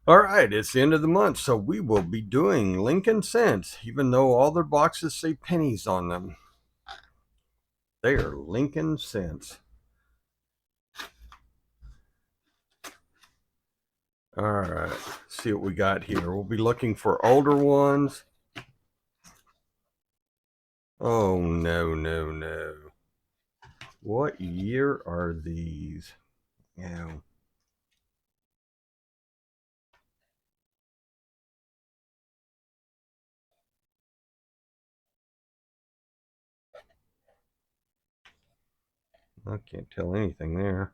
All right, it's the end of the month, so we will be doing Lincoln Cents, even though all their boxes say pennies on them. They are Lincoln Cents. All right, see what we got here. We'll be looking for older ones. Oh, no, no, no. What year are these? Yeah. I can't tell anything there.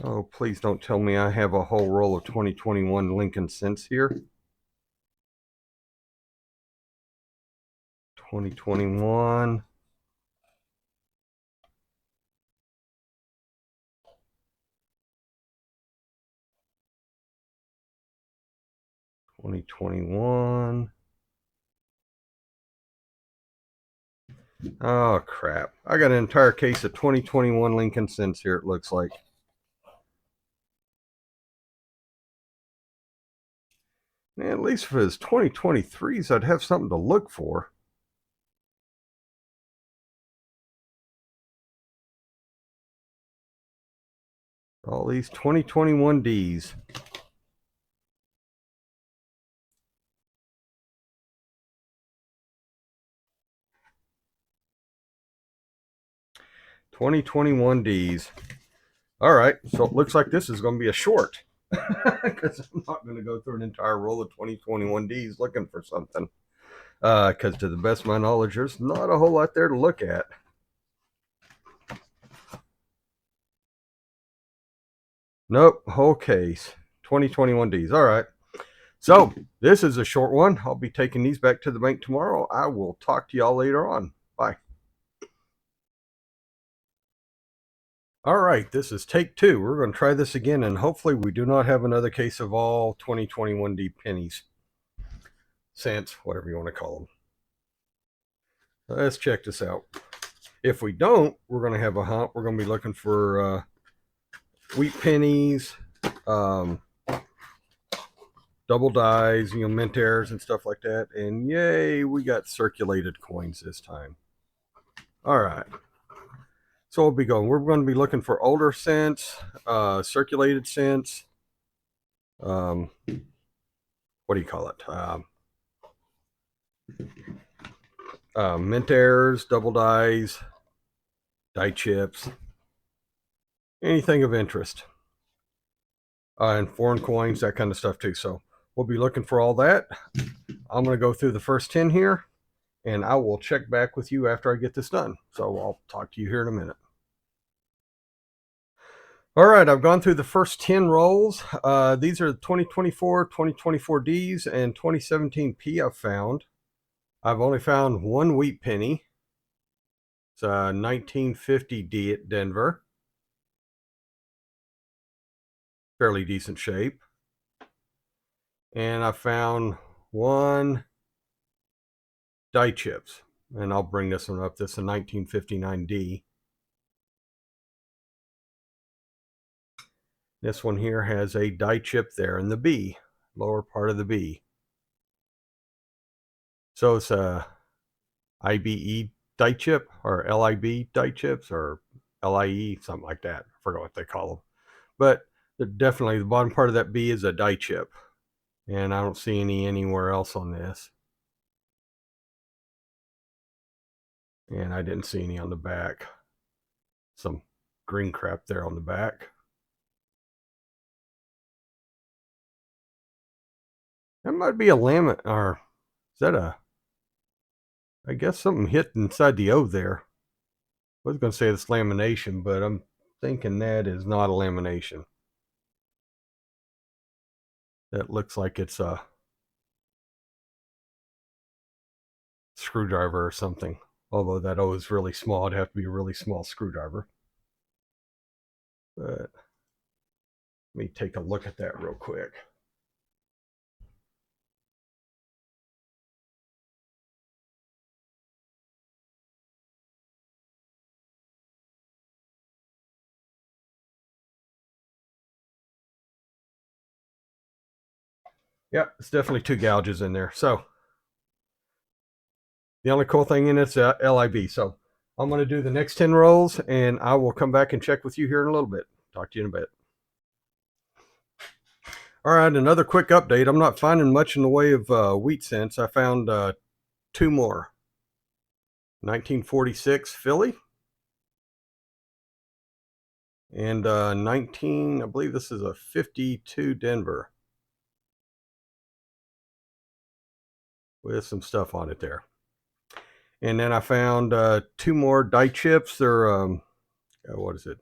Oh, please don't tell me I have a whole roll of 2021 Lincoln Cents here. 2021. 2021. Oh, crap. I got an entire case of 2021 Lincoln Cents here, it looks like. At least for his 2023s, I'd have something to look for. All these 2021 Ds. $2021 Ds. All right, so it looks like this is going to be a short because I'm not going to go through an entire roll of 2021 Ds looking for something. Because to the best of my knowledge, there's not a whole lot there to look at. Nope, whole case. 2021 Ds. All right. So this is a short one. I'll be taking these back to the bank tomorrow. I will talk to y'all later on. Bye. All right, this is take two. We're going to try this again, and hopefully we do not have another case of all 2021 D pennies, cents, whatever you want to call them. Let's check this out. If we don't, we're going to have a hunt. We're going to be looking for wheat pennies, um, double dies, mint errors and stuff like that. And yay, we got circulated coins this time. All right. So we'll be going. We're going to be looking for older cents, circulated cents. What do you call it? Mint errors, double dies, die chips, anything of interest, and foreign coins, that kind of stuff too. So we'll be looking for all that. I'm going to go through the first 10 here, and I will check back with you after I get this done. So I'll talk to you here in a minute. All right, I've gone through the first 10 rolls. These are the 2024, 2024 Ds, and 2017 P I've found. I've only found one wheat penny. It's a 1950 D at Denver. Fairly decent shape. And I found one die chips. And I'll bring this one up. This is a 1959 D. This one here has a die chip there in the B, lower part of the B. So it's a IBE die chip or LIB die chips or LIE, something like that. I forgot what they call them. But definitely the bottom part of that B is a die chip. And I don't see any anywhere else on this. And I didn't see any on the back. Some green crap there on the back. That might be a laminate, or is that a? I guess something hit inside the O there. I was going to say it's lamination, but I'm thinking that is not a lamination. That looks like it's a screwdriver or something. Although that O is really small, it'd have to be a really small screwdriver. But let me take a look at that real quick. Yeah, it's definitely 2 gouges in there. So the only cool thing in it's LIB. So I'm going to do the next 10 rolls, and I will come back and check with you here in a little bit. Talk to you in a bit. All right, another quick update. I'm not finding much in the way of wheat cents. I found 2 more. 1946 Philly and 19, I believe this is a 52 Denver with some stuff on it there. And then I found 2 more die chips. They're, what is it?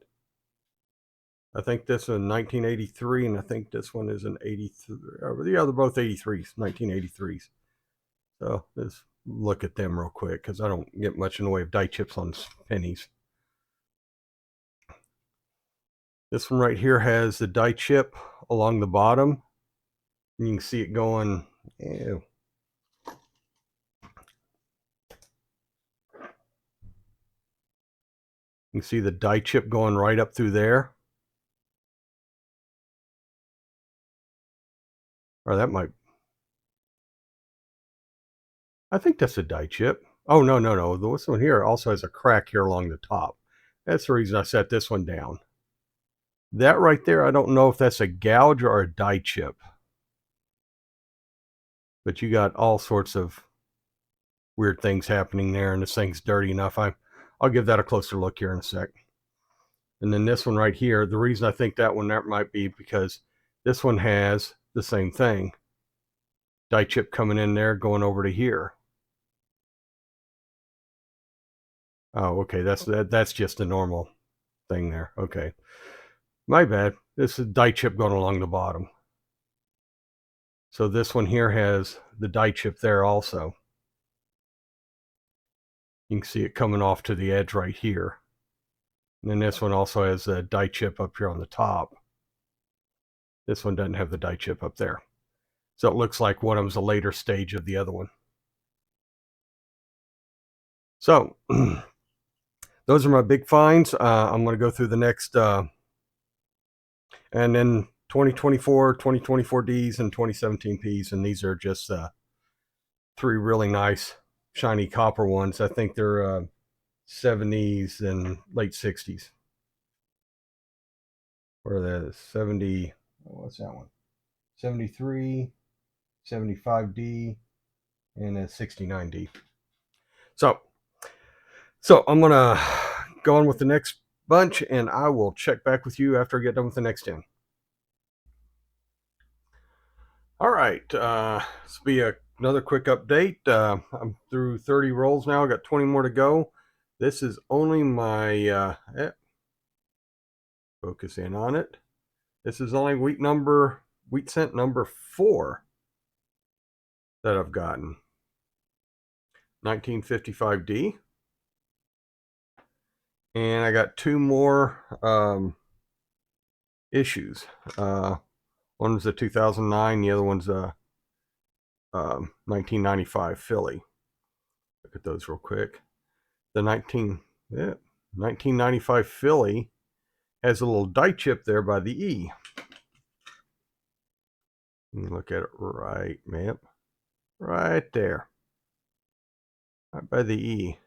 I think this is a 1983, and I think this one is an 83. Yeah, they're both 83s, 1983s. So let's look at them real quick because I don't get much in the way of die chips on pennies. This one right here has the die chip along the bottom. And you can see it going. Ew. You can see the die chip going right up through there. Or that might. I think that's a die chip. Oh, no, no, no. This one here also has a crack here along the top. That's the reason I set this one down. That right there, I don't know if that's a gouge or a die chip. But you got all sorts of weird things happening there, and this thing's dirty enough. I'll give that a closer look here in a sec. And then this one right here, the reason I think that one that might be because this one has the same thing. Die chip coming in there, going over to here. Oh, okay. That's just a normal thing there. Okay. My bad. This is die chip going along the bottom. So this one here has the die chip there also. You can see it coming off to the edge right here. And then this one also has a die chip up here on the top. This one doesn't have the die chip up there. So it looks like one of them's a later stage of the other one. So those are my big finds. I'm going to go through the next, and then 2024, 2024 Ds, and 2017 Ps. And these are just 3 really nice shiny copper ones. I think they're 70s and late 60s. Or the 70, what's that one? 73, 75D, and a 69D. So I'm going to go on with the next bunch, and I will check back with you after I get done with the next 10. All right, this will be another quick update. I'm through 30 rolls now. I got 20 more to go. This is only my, focus in on it. This is only wheat cent number 4 that I've gotten. 1955D. And I got 2 more issues. One was a 2009, the other one's a 1995 Philly. Look at those real quick. The 1995 Philly has a little die chip there by the E. You look at it right, man. Right there. Right by the E.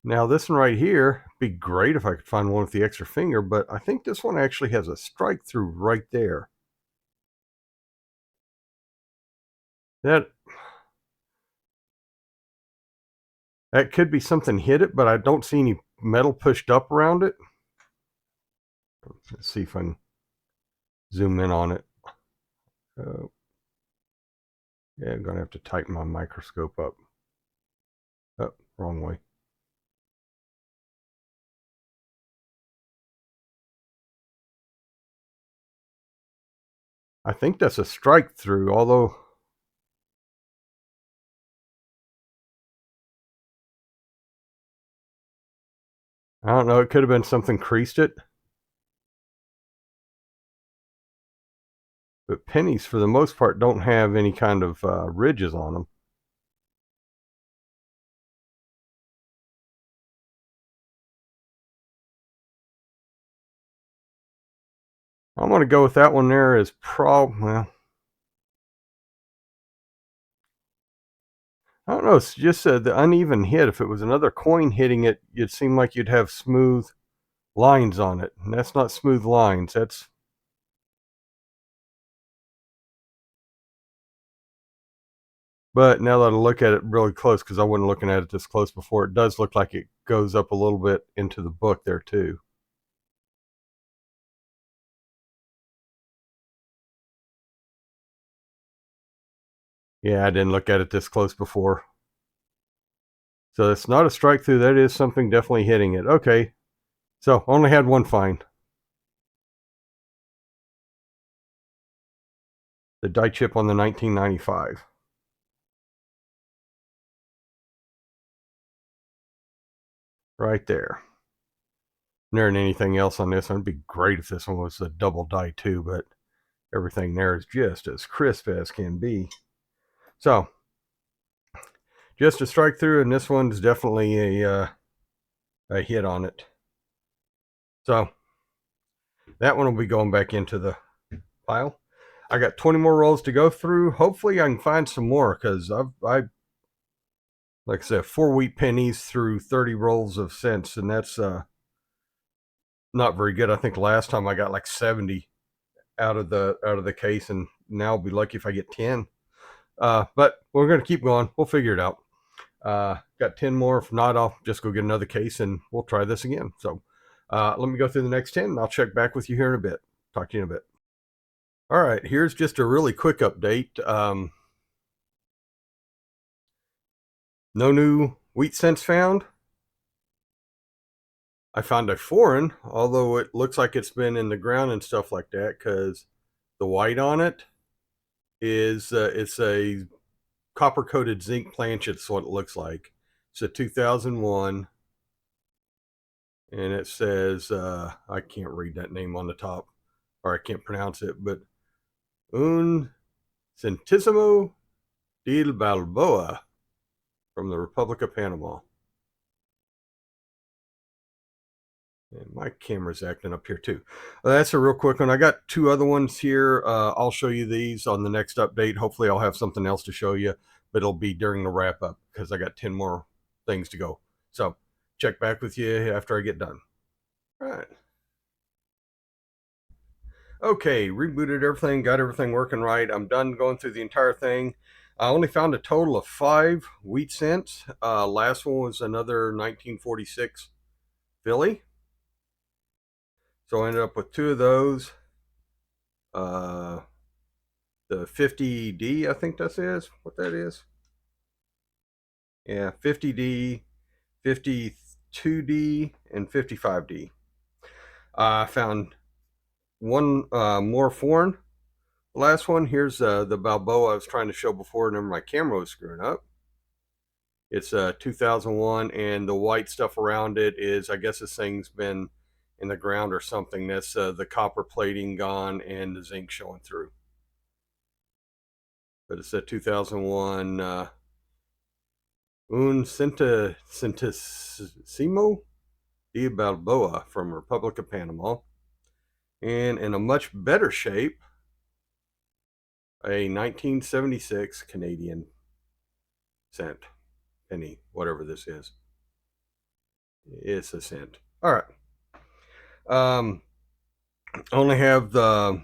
Now this one right here, be great if I could find one with the extra finger, but I think this one actually has a strike through right there. That could be something hit it, but I don't see any metal pushed up around it. Let's see if I can zoom in on it. Yeah, I'm going to have to tighten my microscope up. Oh, wrong way. I think that's a strike through, although I don't know. It could have been something creased it. But pennies, for the most part, don't have any kind of ridges on them. I'm going to go with that one there as well, I don't know. It's just the uneven hit. If it was another coin hitting it, it'd seem like you'd have smooth lines on it. And that's not smooth lines. That's... But now that I look at it really close, because I wasn't looking at it this close before, it does look like it goes up a little bit into the book there too. Yeah, I didn't look at it this close before. So it's not a strike through. That is something definitely hitting it. Okay. So only had one find. The die chip on the 1995. Right there. There ain't anything else on this one. It'd be great if this one was a double die too, but everything there is just as crisp as can be. So just a strike through, and this one's definitely a hit on it. So that one will be going back into the pile. I got 20 more rolls to go through. Hopefully I can find some more, because I like I said, 4 wheat pennies through 30 rolls of cents, and that's not very good. I think last time I got like 70 out of the case, and now I'll be lucky if I get 10. But we're gonna keep going. We'll figure it out. Got 10 more. If not, I'll just go get another case and we'll try this again. So let me go through the next 10 and I'll check back with you here in a bit. Talk to you in a bit. All right, here's just a really quick update. No new wheat cents found. I found a foreign, although it looks like it's been in the ground and stuff like that, because the white on it is it's a copper coated zinc planchet. That's what it looks like. It's a 2001, and it says I can't read that name on the top, or I can't pronounce it, but Un Centésimo del Balboa from the Republic of Panama. And my camera's acting up here too. That's a real quick one. I got 2 other ones here. I'll show you these on the next update. Hopefully I'll have something else to show you, but it'll be during the wrap up, because I got 10 more things to go. So check back with you after I get done. All right. Okay, rebooted everything, got everything working right. I'm done going through the entire thing. I only found a total of 5 wheat cents. Last one was another 1946 Philly. So I ended up with 2 of those. The 50D, I think that is what that is. Yeah, 50D, 52D, and 55D. I found one more foreign. The last one, here's the Balboa I was trying to show before, and my camera was screwing up. It's 2001, and the white stuff around it is, I guess this thing's been in the ground or something. That's the copper plating gone and the zinc showing through. But it's a 2001 Un Centésimo de Balboa from Republic of Panama. And in a much better shape, a 1976 Canadian cent, penny, whatever this is. It's a cent. All right. Only have the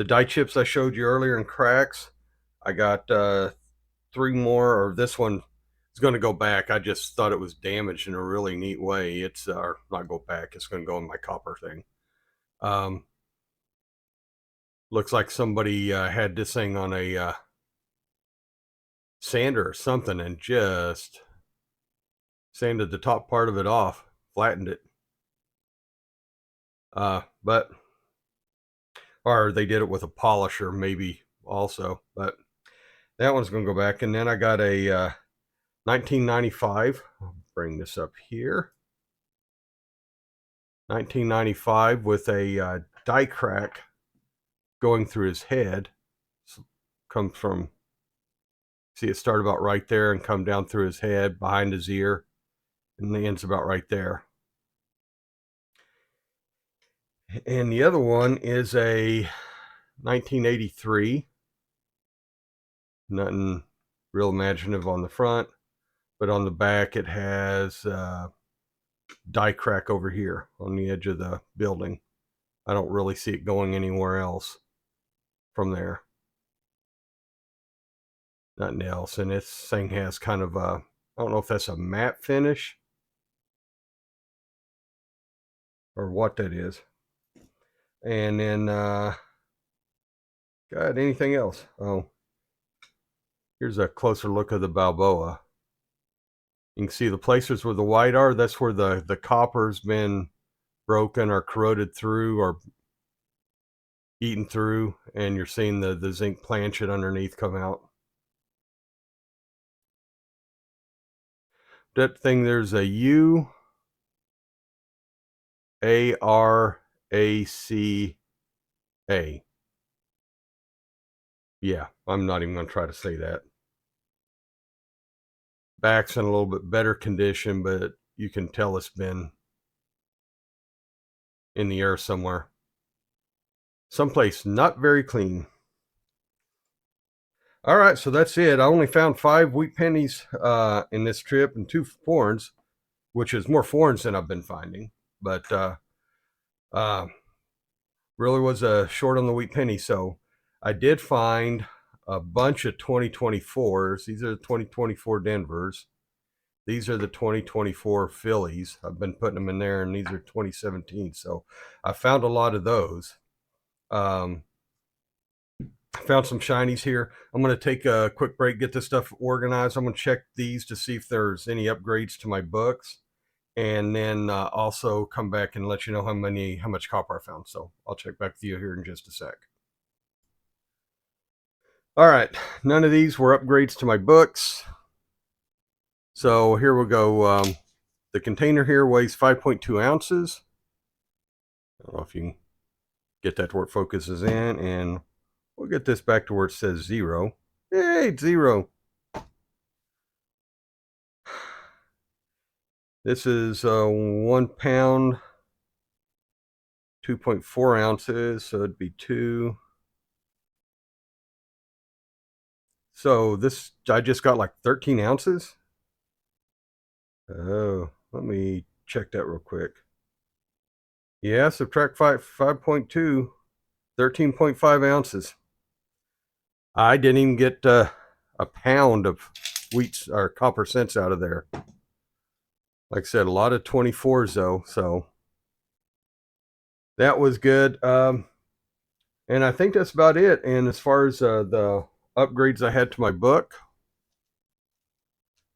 die chips I showed you earlier in cracks. I got 3 more, or this one is going to go back. I just thought it was damaged in a really neat way. It's not go back. It's going to go in my copper thing. Looks like somebody had this thing on a sander or something and just sanded the top part of it off, flattened it. But or they did it with a polisher maybe also, but that one's going to go back. And then I got a 1995. I'll bring this up here. 1995 with a die crack going through his head. Comes from, see, it started about right there and come down through his head, behind his ear, and the end's about right there. And the other one is a 1983. Nothing real imaginative on the front, but on the back it has die crack over here on the edge of the building. I don't really see it going anywhere else from there. Nothing else. And this thing has kind of a, I don't know if that's a matte finish or what that is. And then, God, anything else? Oh, here's a closer look of the Balboa. You can see the places where the white are, that's where the copper's been broken or corroded through or eaten through, and you're seeing the zinc planchet underneath come out. That thing, there's a U A R A C A. Yeah, I'm not even going to try to say that. Back's in a little bit better condition, but you can tell it's been in the air somewhere. Someplace not very clean. All right, so that's it. I only found 5 wheat pennies in this trip and 2 foreigns, which is more foreigns than I've been finding. But really was short on the wheat penny. So I did find a bunch of 2024s. These are the 2024 Denvers. These are the 2024 Phillies. I've been putting them in there, and these are 2017. So I found a lot of those. I found some shinies here. I'm going to take a quick break, get this stuff organized. I'm going to check these to see if there's any upgrades to my books, and then also come back and let you know how much copper I found. So I'll check back with you here in just a sec. All right, none of these were upgrades to my books. So here we go. The container here weighs 5.2 ounces. I don't know if you can get that to where it focuses in, and we'll get this back to where it says 0. Hey, it's 0. This is 1 pound, 2.4 ounces, so it'd be 2. So this, I just got like 13 ounces. Oh, let me check that real quick. Yeah, subtract 5.2, 13.5 ounces. I didn't even get a pound of wheat or copper cents out of there. Like I said, a lot of 24s though, so that was good. And I think that's about it. And as far as the upgrades I had to my book,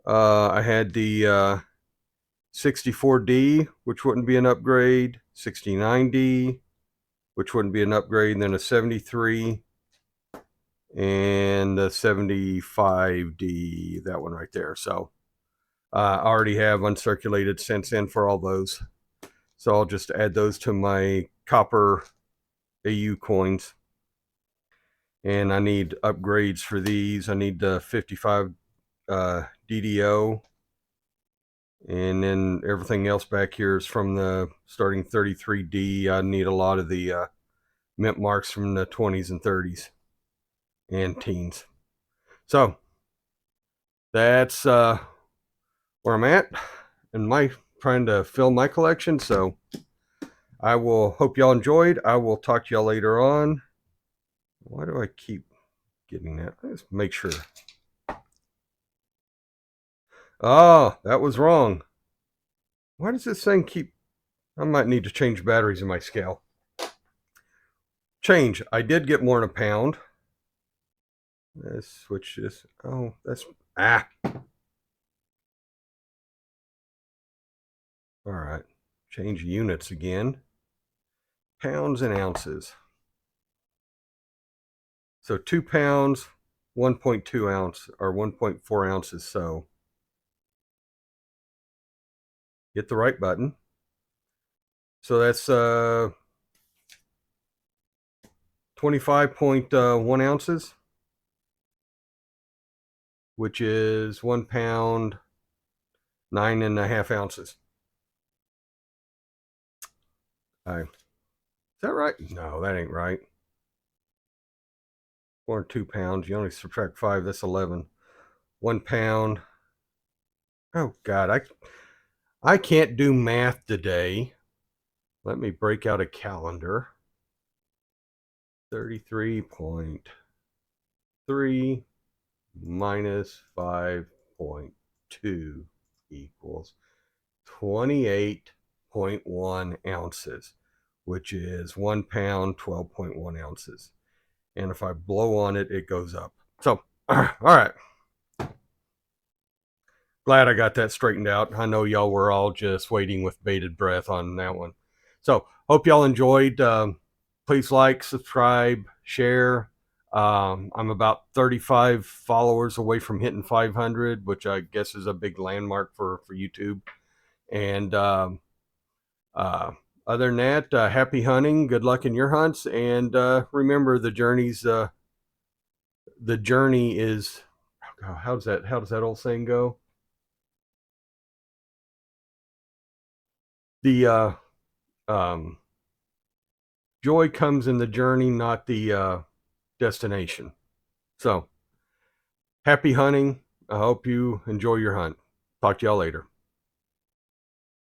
I had the 64D, which wouldn't be an upgrade, 69D, which wouldn't be an upgrade, and then a 73, and the 75D, that one right there. So I already have uncirculated cents in for all those. So I'll just add those to my copper AU coins. And I need upgrades for these. I need the 55 DDO. And then everything else back here is from the starting 33D. I need a lot of the mint marks from the 20s and 30s and teens. So that's where I'm at in my trying to fill my collection. So I will hope y'all enjoyed. I will talk to y'all later on. Why do I keep getting that? Let's make sure. Oh, that was wrong. Why does this thing keep... I might need to change batteries in my scale. Change. I did get more than a pound. Let's switch this. Oh, that's... Ah. All right. Change units again. Pounds and ounces. So 2 pounds, 1.2 ounce, or 1.4 ounces. So hit the right button. So that's 25.1 ounces, which is 1 pound, 9.5 ounces. Is that right? No, that ain't right. 4 and 2 pounds. You only subtract 5. That's 11. 1 pound. Oh God, I can't do math today. Let me break out a calendar. 33.3 minus 5.2 equals 28.1 ounces, which is 1 pound, 12.1 ounces. And if I blow on it, it goes up. So, all right. Glad I got that straightened out. I know y'all were all just waiting with bated breath on that one. So, hope y'all enjoyed. Please like, subscribe, share. I'm about 35 followers away from hitting 500, which I guess is a big landmark for YouTube. And other than that, happy hunting. Good luck in your hunts. And remember, the journey is. How does that old saying go? The joy comes in the journey, not the destination. So, happy hunting. I hope you enjoy your hunt. Talk to y'all later.